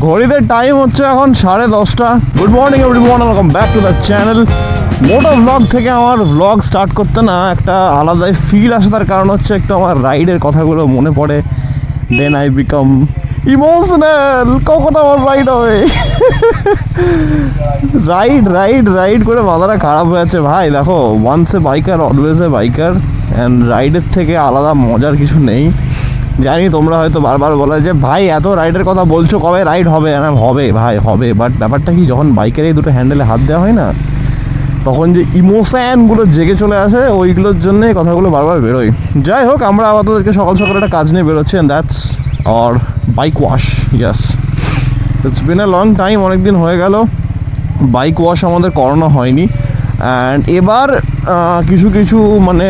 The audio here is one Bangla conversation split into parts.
ঘড়িতে টাইম হচ্ছে এখন 10:30। Good morning everyone, welcome back to the channel. Moto vlog থেকে আমার ব্লগ স্টার্ট করতে না একটা আলাদাই ফিল আসে। তার কারণ হচ্ছে একটু আমার রাইডের কথাগুলো মনে পড়ে। Then I become emotional. কখন আমার রাইড হবে? রাইড করে মাথাটা খারাপ হয়ে যাচ্ছে ভাই। দেখো, once a biker always a biker, and রাইডের থেকে আলাদা মজার কিছু নেই। জানি তোমরা হয়তো বারবার বলে যে ভাই এত রাইডের কথা বলছো, কবে রাইড হবে? না হবে ভাই, হবে, বাট ব্যাপারটা কি, যখন বাইকের এই দুটো হ্যান্ডেলে হাত দেওয়া হয় না, তখন যে ইমোশনগুলো জেগে চলে আসে, ওইগুলোর জন্যে কথাগুলো বারবার বেরোয়। যাই হোক, আমরা আপাতত সকাল সকাল একটা কাজ নিয়ে বেরোচ্ছি, and that's our bike wash. Yes, it's been a long time, অনেক দিন হয়ে গেল বাইক ওয়াশ আমাদের করানো হয়নি। অ্যান্ড এবার কিছু মানে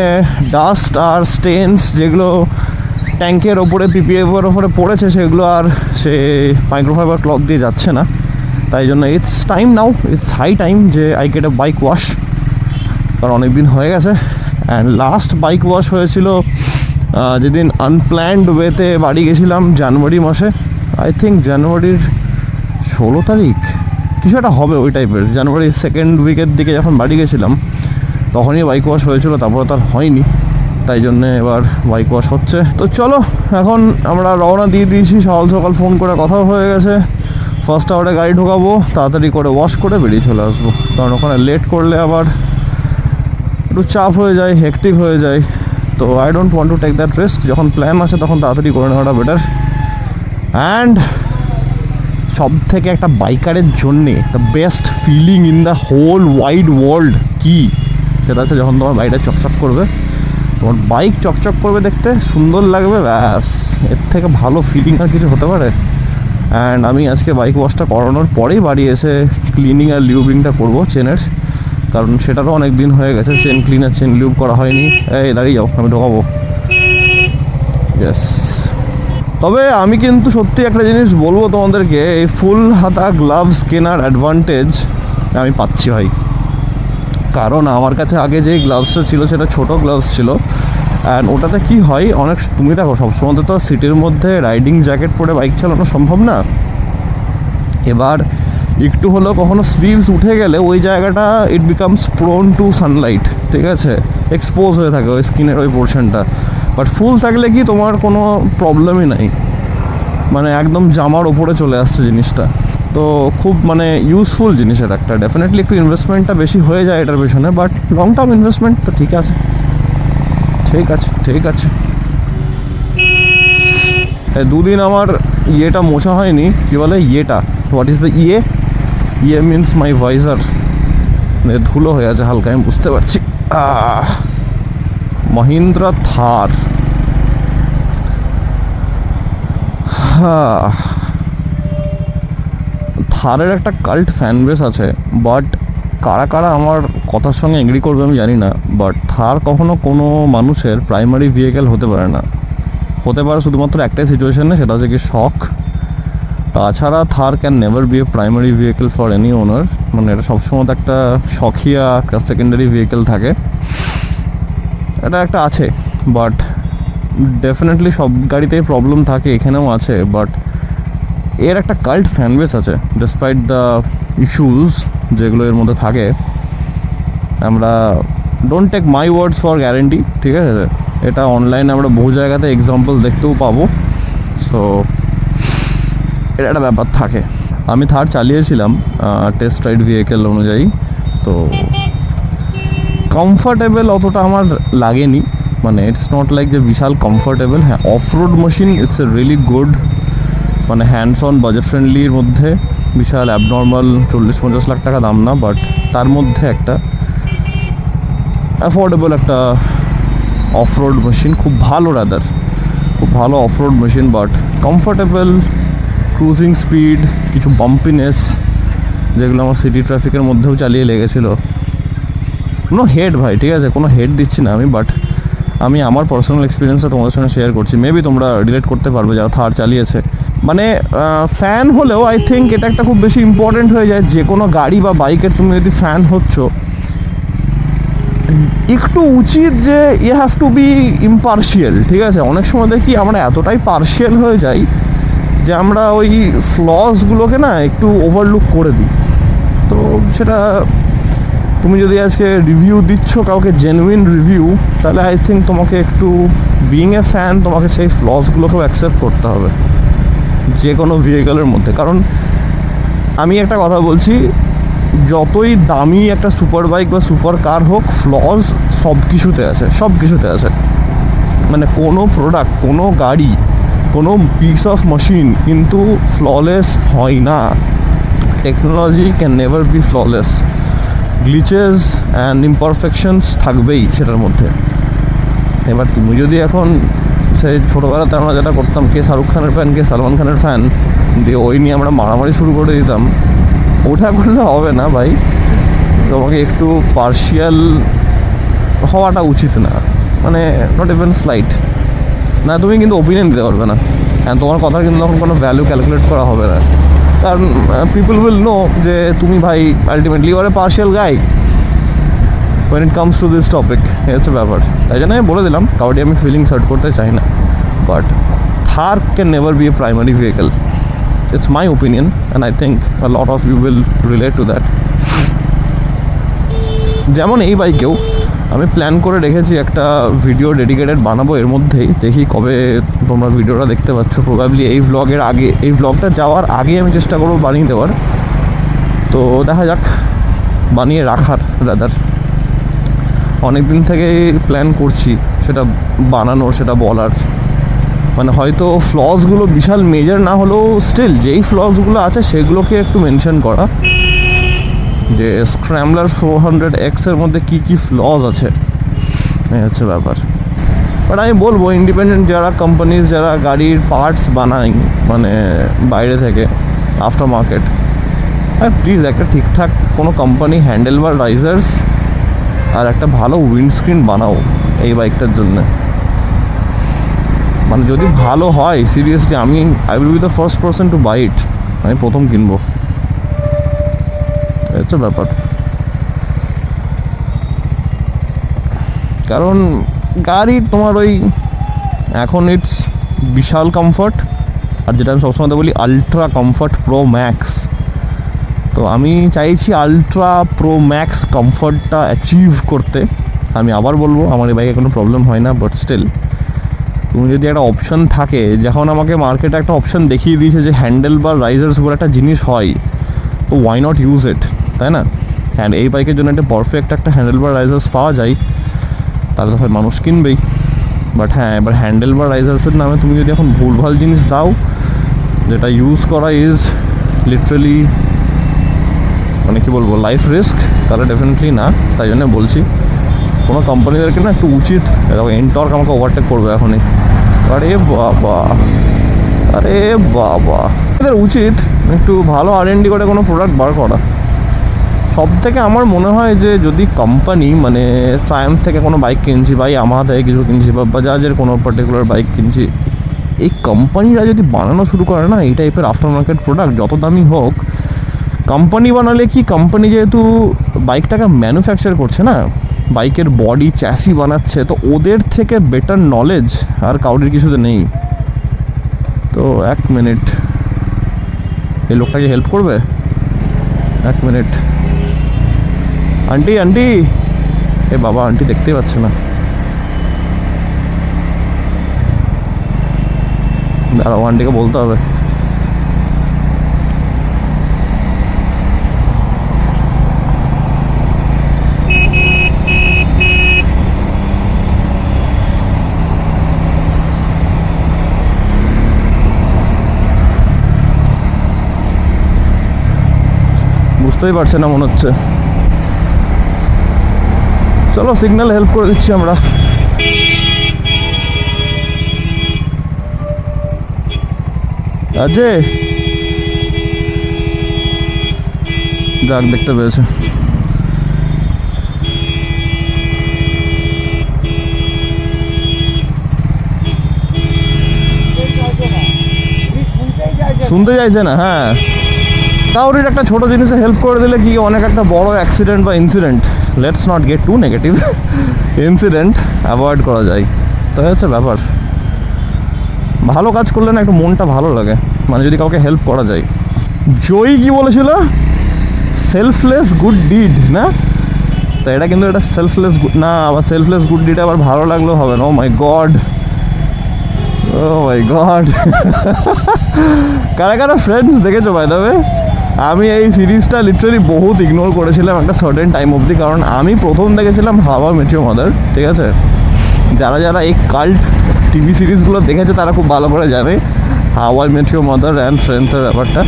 ডাস্ট আর স্টেন্স যেগুলো ট্যাঙ্কের ওপরে পিপিএফের ওপরে পড়েছে, সেগুলো আর সে মাইক্রোফাইবার ক্লথ দিয়ে যাচ্ছে না। তাই জন্য it's time now, it's high time যে I get a bike wash, কারণ অনেক দিন হয়ে গেছে। অ্যান্ড লাস্ট বাইক ওয়াশ হয়েছিল যেদিন আনপ্ল্যান্ড ওয়েতে বাড়ি গেছিলাম জানুয়ারি মাসে। আই থিঙ্ক জানুয়ারির 16 তারিখ কিছু একটা হবে ওই টাইপের। জানুয়ারির সেকেন্ড উইকের দিকে যখন বাড়ি গেছিলাম তখনই বাইক ওয়াশ হয়েছিল, তারপরে তার হয়নি। তাই জন্যে এবার বাইক ওয়াশ হচ্ছে। তো চলো, এখন আমরা রওনা দিয়ে দিয়েছি। সকাল সকাল ফোন করে কথাও হয়ে গেছে। ফার্স্ট আওয়ারে গাড়ি ঢোকাবো, তাড়াতাড়ি করে ওয়াশ করে বেরিয়ে চলে আসবো, কারণ ওখানে লেট করলে আবার একটু চাপ হয়ে যায়, হেকটিক হয়ে যায়। তো I don't want to take that risk. যখন প্ল্যান আছে তখন তাড়াতাড়ি করে নেওয়াটা বেটার। অ্যান্ড সব থেকে একটা বাইকারের জন্যে the best feeling in the whole wide world কি, সেটা হচ্ছে যখন তোমার বাইকটা চকচক করবে, তোমার বাইক চকচক করবে, দেখতে সুন্দর লাগবে, ব্যাস, এর থেকে ভালো ফিলিং আর কিছু হতে পারে? অ্যান্ড আমি আজকে বাইক ওয়াশটা করানোর পরেই বাড়ি এসে ক্লিনিং আর লিউবিংটা করবো চেনের, কারণ সেটারও অনেক দিন হয়ে গেছে চেন ক্লিন আর চেন লিউব করা হয়নি। এই দাঁড়িয়ে যাও, আমি ঢোকাবো। ইয়েস, তবে আমি কিন্তু সত্যি একটা জিনিস বলবো তোমাদেরকে, এই ফুল হাতা গ্লাভস কেনার অ্যাডভান্টেজ আমি পাচ্ছি ভাই। কারণ আমার কাছে আগে যে গ্লাভসটা ছিল সেটা ছোটো গ্লাভস ছিল। অ্যান্ড ওটাতে কি হয়, অনেক, তুমি দেখো সবসময় তো সিটির মধ্যে রাইডিং জ্যাকেট পরে বাইক চালানো সম্ভব না। এবার একটু হলেও কখনো স্লিভস উঠে গেলে ওই জায়গাটা it becomes prone two Sunlight, ঠিক আছে, এক্সপোজ হয়ে থাকে ওই স্কিনের ওই পোর্শনটা। বাট ফুল থাকলে কি তোমার কোনো প্রবলেমই নাই, মানে একদম জামার ওপরে চলে আসছে জিনিসটা। তো খুব মানে ইউজফুল জিনিস এটা একটা। ডেফিনেটলি একটু ইনভেস্টমেন্টটা বেশি হয়ে যায় এটার পেছনে, বাট লং টার্ম ইনভেস্টমেন্ট তো ঠিক আছে। দুদিন আমার ইয়েটা মোছা হয়নি, কি বলে ইয়েটা, হোয়াট ইজ দ্য ইয়ে মিনস মাই ভাইজার, ধুলো হয়ে আছে হালকা, আমি বুঝতে পারছি। মহিন্দ্রা থার, থারের একটা কাল্ট ফ্যান বেস আছে, বাট কারা কারা আমার কথার সঙ্গে এগ্রি করবে আমি জানি না। বাট থার কখনো কোনো মানুষের প্রাইমারি ভেহিকেল হতে পারে না। হতে পারে শুধুমাত্র একটাই সিচুয়েশনে, সেটা হচ্ছে কি শখ। তাছাড়া Thar can never be a primary vehicle for any owner. মানে এটা সবসময় একটা শখিয়া একটা সেকেন্ডারি ভেহিকেল থাকে, এটা একটা আছে। বাট ডেফিনেটলি সব গাড়িতেই প্রবলেম থাকে, এখানেও আছে। বাট এর একটা কাল্ট ফ্যানবেস আছে, ডিসপাইট দ্য ইস্যুস যেগুলো এর মধ্যে থাকে। আমরা don't take my words for guarantee, ঠিক আছে, এটা অনলাইনে আমরা বহু জায়গাতে এক্সাম্পল দেখতেও পাবো। সো এটা একটা ব্যাপার থাকে। আমি থার চালিয়েছিলাম টেস্ট রাইড ভেহিকেল অনুযায়ী, তো কমফর্টেবল অতটা আমার লাগেনি। মানে ইটস নট লাইক যে বিশাল কমফর্টেবল। হ্যাঁ, of road machine, it's a really good, মানে হ্যান্ডস অন বাজেট ফ্রেন্ডলির মধ্যে। বিশাল অ্যাবনর্মাল 40-50 লাখ টাকা দাম না, বাট তার মধ্যে একটা অ্যাফোর্ডেবল একটা অফ রোড মেশিন, খুব ভালো, খুব ভালো of road machine, but comfortable, cruising speed, কিছু বাম্পিনেস যেগুলো আমার সিটি ট্রাফিকের মধ্যেও চালিয়ে লেগেছিলো। কোনো হেড ভাই, ঠিক আছে, কোনো হেড দিচ্ছি না আমি, বাট আমি আমার পার্সোনাল এক্সপিরিয়েন্সটা তোমাদের সঙ্গে শেয়ার করছি। মেবি তোমরা রিলেট করতে পারবে যারা থার চালিয়েছে। মানে ফ্যান হলেও আই থিঙ্ক এটা একটা খুব বেশি ইম্পর্টেন্ট হয়ে যায়। যে কোনো গাড়ি বা বাইকের তুমি যদি ফ্যান হচ্ছ, একটু উচিত যে you have to be impartial, ঠিক আছে। অনেক সময় দেখি আমরা এতটাই পার্শিয়াল হয়ে যাই যে আমরা ওই ফ্লসগুলোকে না একটু ওভারলুক করে দিই। তো সেটা তুমি যদি আজকে রিভিউ দিচ্ছ কাউকে, জেনুইন রিভিউ, তাহলে আই থিঙ্ক তোমাকে একটু বিইং এ ফ্যান তোমাকে সেই ফ্লসগুলোকেও অ্যাকসেপ্ট করতে হবে যে কোনো ভেহিকলের মধ্যে। কারণ আমি একটা কথা বলছি, যতই দামি একটা সুপার বাইক বা সুপার কার হোক, ফ্লস সব কিছুতে আছে, সব কিছুতে আছে। মানে কোনো প্রোডাক্ট, কোনো গাড়ি, কোনো পিস অফ মেশিন কিন্তু ফ্ললেস হয় না। Technology can never B flawless. Glitches and ইমপারফেকশনস থাকবেই সেটার মধ্যে। এবার তুমি যদি এখন সেই ছোটোবেলাতে আমরা যেটা করতাম, কে শাহরুখ খানের ফ্যান, কে সালমান খানের ফ্যান, দিয়ে ওই নিয়ে আমরা মারামারি শুরু করে দিতাম, ওটা করলে হবে না ভাই। তোমাকে একটু পার্শিয়াল হওয়াটা উচিত না, মানে নট ইভেন স্লাইট না। তুমি কিন্তু ওপিনিয়ন দিতে পারবে না, অ্যান্ড তোমার কথার কিন্তু তখন কোনো ভ্যালু ক্যালকুলেট করা হবে না। কারণ পিপল উইল নো যে তুমি ভাই ultimately you are a partial guy when it comes to this topic। হচ্ছে ব্যাপার। তাই জন্য আমি বলে দিলাম, কাউকে আমি ফিলিংস হার্ট করতে চাই না, but Thar can never be a primary vehicle. It's my opinion and I think a lot of you will relate to that। যেমন এই বাইকেও আমি প্ল্যান করে রেখেছি একটা ভিডিও ডেডিকেটেড বানাবো এর মধ্যেই, দেখি কবে তোমরা ভিডিওটা দেখতে পাচ্ছ। প্রবাবলি এই ভ্লগের আগে, এই ভ্লগটা যাওয়ার আগে আমি চেষ্টা করবো বানিয়ে দেওয়ার। তো দেখা যাক, বানিয়ে রাখার রাদার। অনেক দিন থেকে প্ল্যান করছি সেটা বানানোর, সেটা বলার। মানে হয়তো ফ্লসগুলো বিশাল মেজর না হলেও স্টিল যেই ফ্লসগুলো আছে সেগুলোকে একটু মেনশন করা, যে স্ক্র্যাম্বলার 400X এর মধ্যে কী কী ফ্লস আছে, এই হচ্ছে ব্যাপার। বাট আমি বলবো ইন্ডিপেন্ডেন্ট যারা কোম্পানিজ, যারা গাড়ির পার্টস বানায় মানে বাইরে থেকে আফটার মার্কেট, প্লিজ একটা ঠিকঠাক কোনো কোম্পানি হ্যান্ডেল বার রাইজার্স আর একটা ভালো উইন্ডস্ক্রিন বানাও এই বাইকটার জন্য। মানে যদি ভালো হয় seriously I will be the first person to buy it. আমি প্রথম কিনবো, হচ্ছে ব্যাপার। কারণ গাড়ির তোমার ওই এখন ইটস বিশাল কমফর্ট, আর যেটা আমি সবসময় বলি আলট্রা কমফর্ট প্রো ম্যাক্স। তো আমি চাইছি আলট্রা প্রো ম্যাক্স কমফর্টটা অ্যাচিভ করতে। আমি আবার বলবো আমার এই বাইকে কোনো প্রবলেম হয় না, বাট স্টিল তুমি যদি একটা অপশান থাকে, যখন আমাকে মার্কেটে একটা অপশান দেখিয়ে দিয়েছে যে হ্যান্ডেল বা রাইজার্স বলে একটা জিনিস হয়, তো ওয়াই নট ইউজ ইট, তাই না? অ্যান্ড এই বাইকের জন্য একটা পারফেক্ট একটা হ্যান্ডেল বার রাইজার্স পাওয়া যায়, তাহলে তো হয় মানুষ কিনবেই। বাট হ্যাঁ, এবার হ্যান্ডেল বার রাইজার্সের নামে তুমি যদি এখন ভুলভাল জিনিস দাও, যেটা ইউজ করা ইজ লিটারালি মানে কী বলবো লাইফ রিস্ক, তাহলে ডেফিনেটলি না। তাই জন্য বলছি কোনো কোম্পানিদেরকে না একটু উচিত, এনটর্ক আমাকে ওভারটেক করবে এখনই। আরে বাবা, আরে বাবা, এদের উচিত একটু ভালো R&D করে কোনো প্রোডাক্ট বার করা। সব থেকে আমার মনে হয় যে যদি কোম্পানি মানে ট্রায়াম্ফ থেকে কোনো বাইক কিনছি বা ইয়ামাহা থেকে কিছু কিনছি বা বাজাজের কোনো পার্টিকুলার বাইক কিনছি, এই কোম্পানিরা যদি বানানো শুরু করে না এই টাইপের আফটার মার্কেট প্রোডাক্ট, যত দামি হোক, কোম্পানি বানালে কি, কোম্পানি যেহেতু বাইকটাকে ম্যানুফ্যাকচার করছে না, বাইকের বডি চ্যাসি বানাচ্ছে, তো ওদের থেকে বেটার নলেজ আর কাউরির কিছুতে নেই। তো এক মিনিট, এই লোকটাকে হেল্প করবে? এক মিনিট, আন্টি আন্টি, এ বাবা আন্টি দেখতেই পাচ্ছে না, দাঁড়াও আন্টিকে বলতে হবে। বুঝতেই পারছে না মনে হচ্ছে। চলো সিগন্যাল হেল্প করে দিচ্ছি আমরা। আজে যাক, দেখতে পেয়েছে। শুনতে চাইছে না। হ্যাঁ, কাউরির একটা ছোটো জিনিসে হেল্প করে দিলে কি অনেক একটা বড় অ্যাক্সিডেন্ট বা incident, let's not get to negative, incident avoid করা যায়। তো হচ্ছে ব্যাপার, ভালো কাজ করলে না একটু মনটা ভালো লাগে। মানে যদি কাউকে হেল্প করা যায়। জয়ী কি বলেছিল, সেলফলেস গুড ডিড না, তো এটা কিন্তু এটা সেলফলেস না, আবার সেলফলেস গুড ডিড আবার ভালো লাগলেও হবে না। ও মাই গড, ও মাই গড। কারা কারা ফ্রেন্ডস দেখেছো বাই দ্য ওয়ে? আমি এই সিরিজটা লিটারালি বহুত ইগনোর করেছিলাম একটা সার্টেন টাইম অবধি, কারণ আমি প্রথম দেখেছিলাম how I met your mother, ঠিক আছে? যারা যারা এই কাল্ট টিভি সিরিজগুলো দেখেছে তারা খুব ভালো করে জানে how I met your mother and ফ্রেন্ডসের ব্যাপারটা।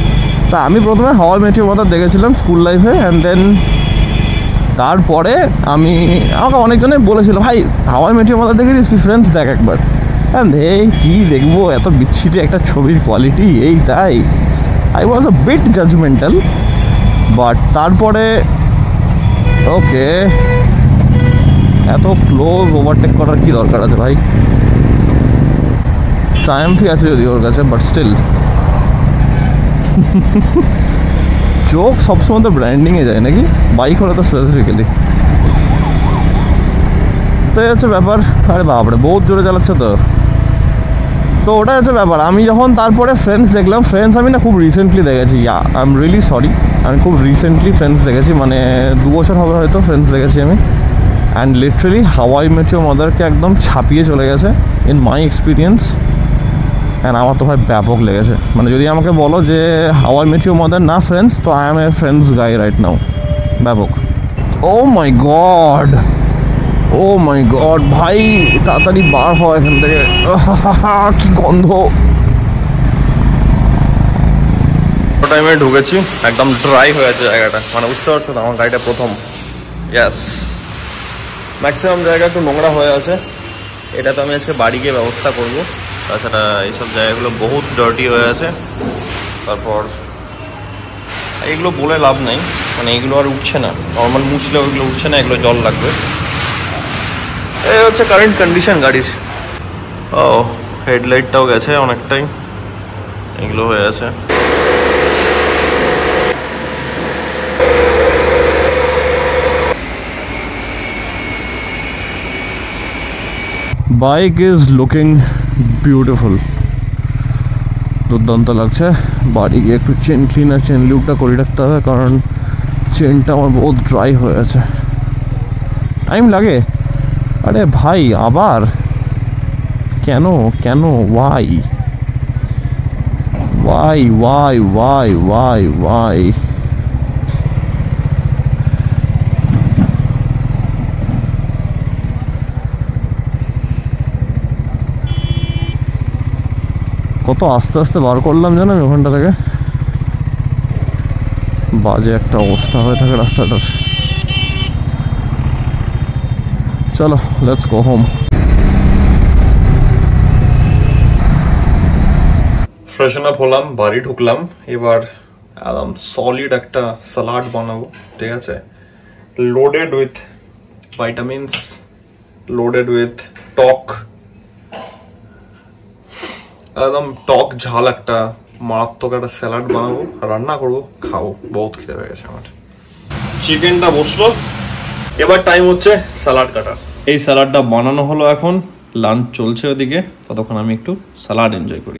তা আমি প্রথমে how I met your mother দেখেছিলাম স্কুল লাইফে, অ্যান্ড দেন তারপরে আমাকে অনেকজনে বলেছিল, ভাই how I met your mother দেখেছিস, তুই ফ্রেন্ডস দেখ একবার। হ্যাঁ এই কী দেখবো, এত বিচ্ছিরি একটা ছবির কোয়ালিটি, এই তাই I was a bit judgemental. But তারপরে ওকে, এত ক্লোজ ওভারটেক করার কি দরকার আছে ভাই? ট্রায়াম্ফই আছে যদি ওর কাছে, বাট স্টিল চোখ সবসময় তো ব্র্যান্ডিংয়ে যায় নাকি, বাইক হলে তো স্পেসিফিক্যালি। তো এই হচ্ছে ব্যাপার। আরে বাপরে বহুত জোরে চালাচ্ছে তো ওটাই হচ্ছে ব্যাপার। আমি যখন তারপরে ফ্রেন্ডস দেখলাম, ফ্রেন্ডস আমি না খুব রিসেন্টলি দেখেছি, আই এম রিয়েলি সরি, আমি খুব রিসেন্টলি ফ্রেন্ডস দেখেছি, মানে 2 বছর হবে হয়তো ফ্রেন্ডস দেখেছি আমি। And literally how I met your মাদারকে একদম ছাপিয়ে চলে গেছে ইন মাই এক্সপিরিয়েন্স। অ্যান্ড আমার তো ভাই ব্যাপক লেগেছে। মানে যদি আমাকে বলো যে how I met your mother না ফ্রেন্ডস, তো I M A friends guy right now, ব্যাপক। ও মাই গড, ও মাই গড ভাই, তাড়াতাড়ি বার হয় এখান থেকে, কি গন্ধ। টাইমে ঢুকেছি, একদম ড্রাই হয়ে আছে জায়গাটা, মানে বুঝতে পারছো তো, আমার গাড়িটা প্রথম। ইয়াস, ম্যাক্সিমাম জায়গা একটু নোংরা হয়ে আছে, এটা তো আমি আজকে বাড়ি গিয়ে ব্যবস্থা করবো। তাছাড়া এইসব জায়গাগুলো বহুত ডার্টি হয়ে আছে। তারপর এগুলো বলে লাভ নেই, মানে এগুলো আর উঠছে না, নর্মাল মুছলেও এগুলো উঠছে না, এগুলো জল লাগবে। এই হচ্ছে কারেন্ট কন্ডিশন গাড়ির। ও হেডলাইটটাও গেছে অনেকটাই, এগুলো হয়ে আছে। বাইক ইজ লুকিং বিউটিফুল, দুর্দান্ত লাগছে। বাড়ি গিয়ে একটু চেন ক্লিনার, চেন লিউকটা করে রাখতে হবে, কারণ চেনটা আমার বহুত ড্রাই হয়ে আছে, টাইম লাগে। আরে ভাই আবার কেন কেন, why why why why why why? কত আস্তে আস্তে বার করলাম জানো আমি ওখানটা থেকে, বাজে একটা অবস্থা হয়ে থাকে রাস্তাটার। চলো লেটস গো হোম। ফ্রেশন আপ হলাম, বাড়ি ঢুকলাম, এবার একদম সলিড একটা সালাড বানাবো, ঠিক আছে? Loaded with vitamins, loaded with টক, একদম টক ঝাল একটা মারাত্মক একটা স্যালাড বানাবো, রান্না করবো, খাবো। বহুত খিদে হয়ে গেছে আমার। চিকেনটা বসলো, এবার টাইম হচ্ছে স্যালাড কাটার। এই স্যালাডটা বানানো হলো, এখন লাঞ্চ চলছে ওদিকে, ততক্ষণ আমি একটু স্যালাড এনজয় করি।